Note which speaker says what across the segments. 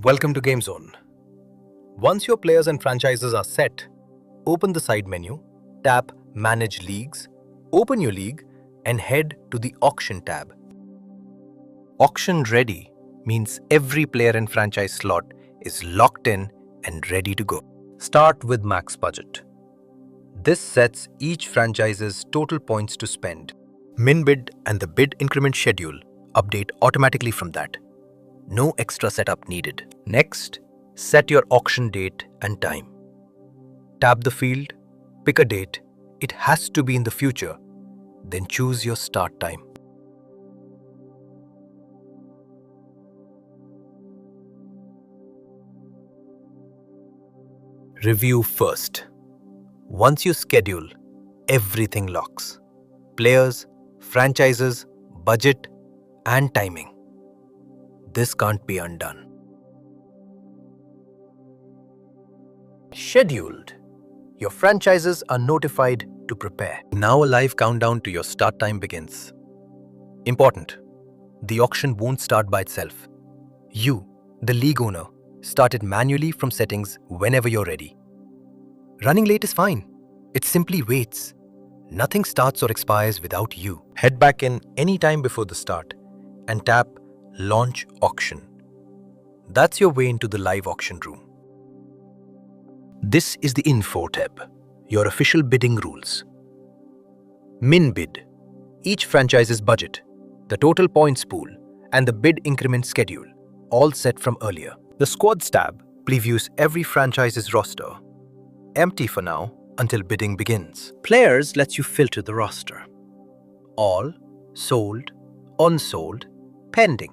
Speaker 1: Welcome to Gaim.zone. Once your players and franchises are set, open the side menu, tap Manage Leagues, open your league, and head to the Auction tab. Auction Ready means every player and franchise slot is locked in and ready to go. Start with max budget. This sets each franchise's total points to spend. Min bid and the bid increment schedule update automatically from that. No extra setup needed. Next, set your auction date and time. Tap the field, pick a date. It has to be in the future. Then choose your start time. Review first. Once you schedule, everything locks. Players, franchises, budget, and timing. This can't be undone. Scheduled. Your franchises are notified to prepare. Now a live countdown to your start time begins. Important. The auction won't start by itself. You, the league owner, start it manually from settings whenever you're ready. Running late is fine. It simply waits. Nothing starts or expires without you. Head back in any time before the start and tap Launch Auction. That's your way into the live auction room. This is the Info tab, your official bidding rules. Min bid. Each franchise's budget, the total points pool, and the bid increment schedule, all set from earlier. The Squads tab previews every franchise's roster. Empty for now until bidding begins. Players lets you filter the roster. All, sold, unsold, pending.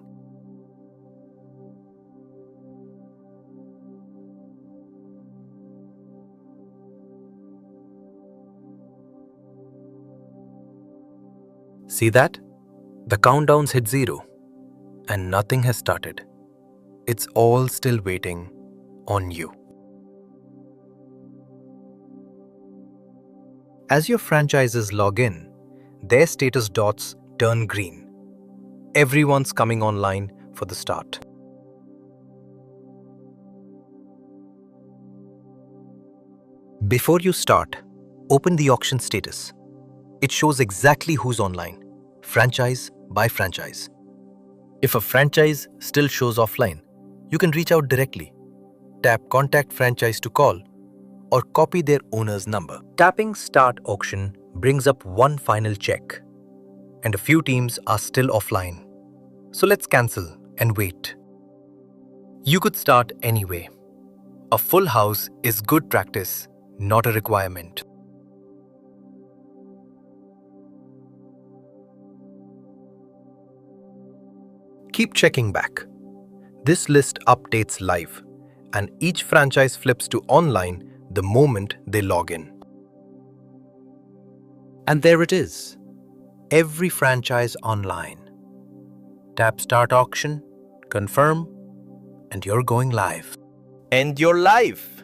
Speaker 1: See that? The countdowns hit 0 and nothing has started. It's all still waiting on you. As your franchises log in, their status dots turn green. Everyone's coming online for the start. Before you start, open the auction status. It shows exactly who's online, franchise by franchise. If a franchise still shows offline, you can reach out directly. Tap Contact Franchise to call or copy their owner's number. Tapping Start Auction brings up one final check, and a few teams are still offline. So let's cancel and wait. You could start anyway. A full house is good practice, not a requirement. Keep checking back. This list updates live, and each franchise flips to online the moment they log in. And there it is. Every franchise online. Tap Start Auction, confirm, and you're going live. And you're live!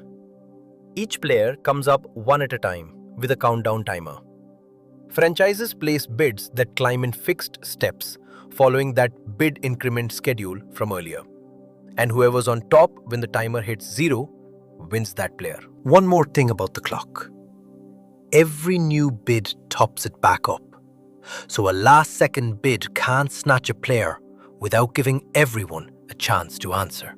Speaker 1: Each player comes up one at a time with a countdown timer. Franchises place bids that climb in fixed steps following that bid increment schedule from earlier. And whoever's on top when the timer hits 0 wins that player. One more thing about the clock. Every new bid tops it back up. So a last-second bid can't snatch a player without giving everyone a chance to answer.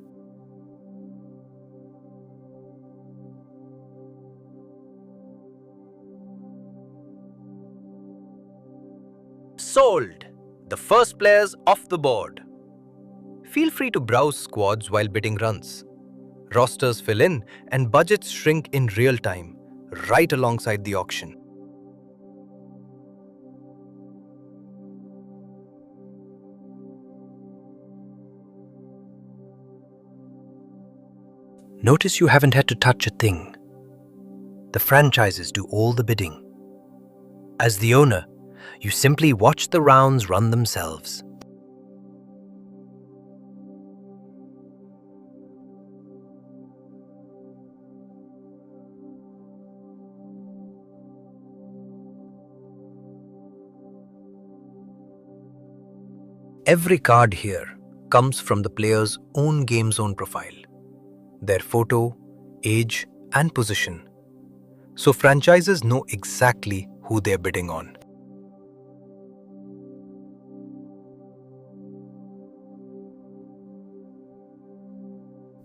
Speaker 1: Sold! The first player's off the board. Feel free to browse squads while bidding runs. Rosters fill in and budgets shrink in real time, right alongside the auction. Notice you haven't had to touch a thing. The franchises do all the bidding. As the owner, you simply watch the rounds run themselves. Every card here comes from the player's own Gaim.zone profile. their photo, age, and position. So franchises know exactly who they're bidding on.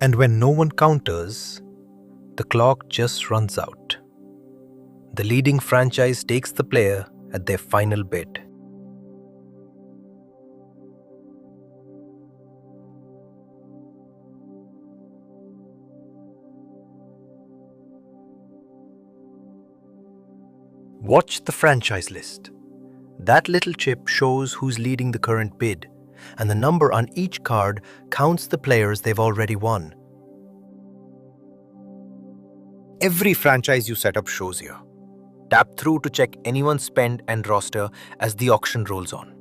Speaker 1: And when no one counters, the clock just runs out. The leading franchise takes the player at their final bid. Watch the franchise list. That little chip shows who's leading the current bid, and the number on each card counts the players they've already won. Every franchise you set up shows here. Tap through to check anyone's spend and roster as the auction rolls on.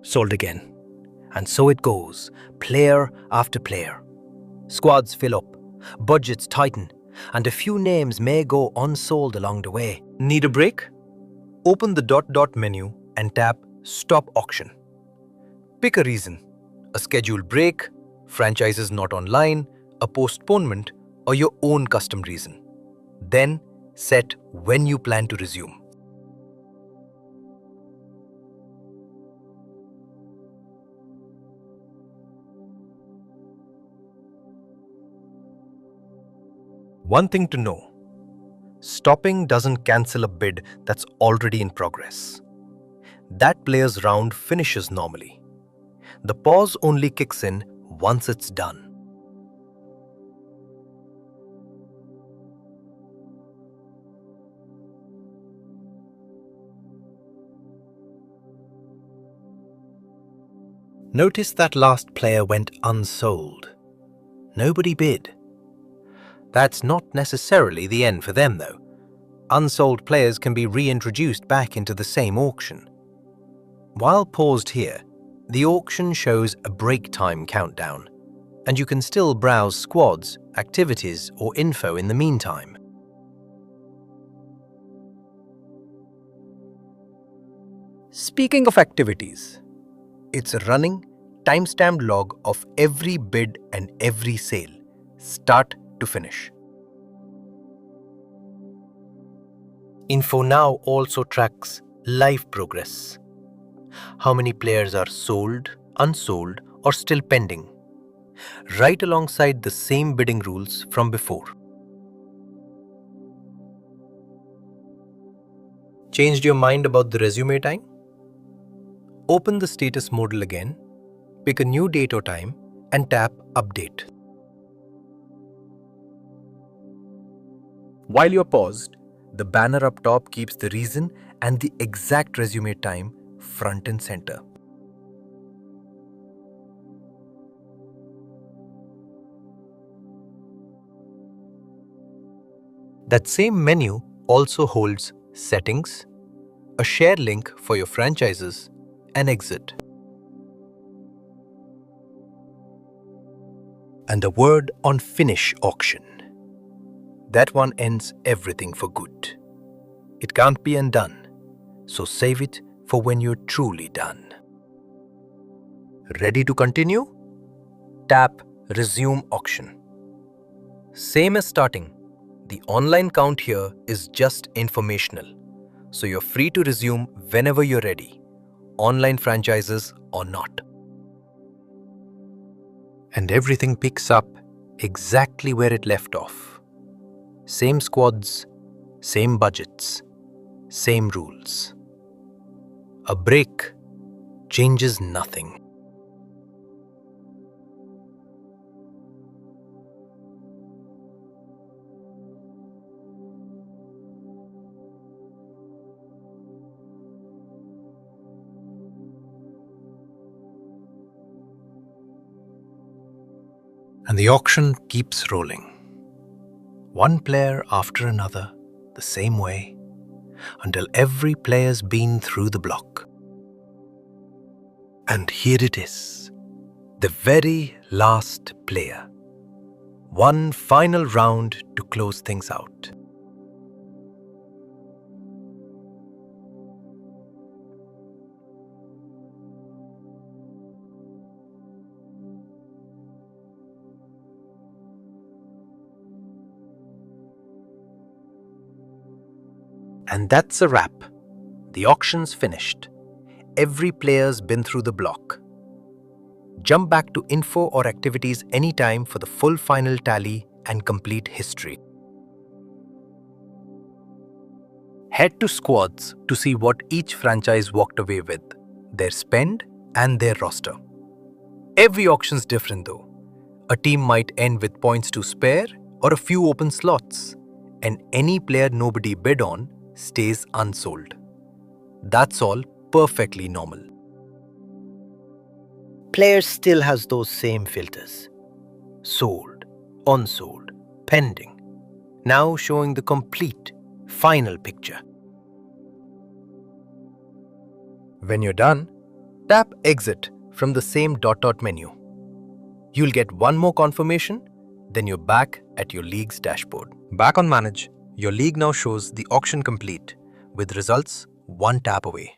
Speaker 1: Sold again. And so it goes, player after player. Squads fill up, budgets tighten, and a few names may go unsold along the way. Need a break? Open the ... menu and tap Stop Auction. Pick a reason: a scheduled break, franchises not online, a postponement, or your own custom reason. Then set when you plan to resume. One thing to know: stopping doesn't cancel a bid that's already in progress. That player's round finishes normally. The pause only kicks in once it's done. Notice that last player went unsold. Nobody bid. That's not necessarily the end for them, though. Unsold players can be reintroduced back into the same auction. While paused here, the auction shows a break time countdown, and you can still browse squads, activities, or info in the meantime. Speaking of activities, it's a running, timestamped log of every bid and every sale, start to finish. Info now also tracks live progress. How many players are sold, unsold, or still pending, right alongside the same bidding rules from before. Changed your mind about the resume time? Open the status modal again, pick a new date or time, and tap Update. While you're paused, the banner up top keeps the reason and the exact resume time front and center. That same menu also holds Settings, a share link for your franchises, and Exit. And a word on Finish Auction. That one ends everything for good. It can't be undone, so save it for when you're truly done. Ready to continue? Tap Resume Auction. Same as starting, the online count here is just informational, so you're free to resume whenever you're ready, online franchises or not. And everything picks up exactly where it left off. Same squads, same budgets, same rules. A break changes nothing. And the auction keeps rolling. One player after another, the same way, until every player's been through the block. And here it is, The very last player. One final round to close things out. And that's a wrap. The auction's finished. Every player's been through the block. Jump back to info or activities anytime for the full final tally and complete history. Head to squads to see what each franchise walked away with, their spend and their roster. Every auction's different though. A team might end with points to spare or a few open slots, and any player nobody bid on stays unsold. That's all perfectly normal. Players still has those same filters. Sold, unsold, pending. Now showing the complete, final picture. When you're done, tap Exit from the same dot menu. You'll get one more confirmation, then you're back at your league's dashboard. Back on Manage, your league now shows the auction complete, with results one tap away.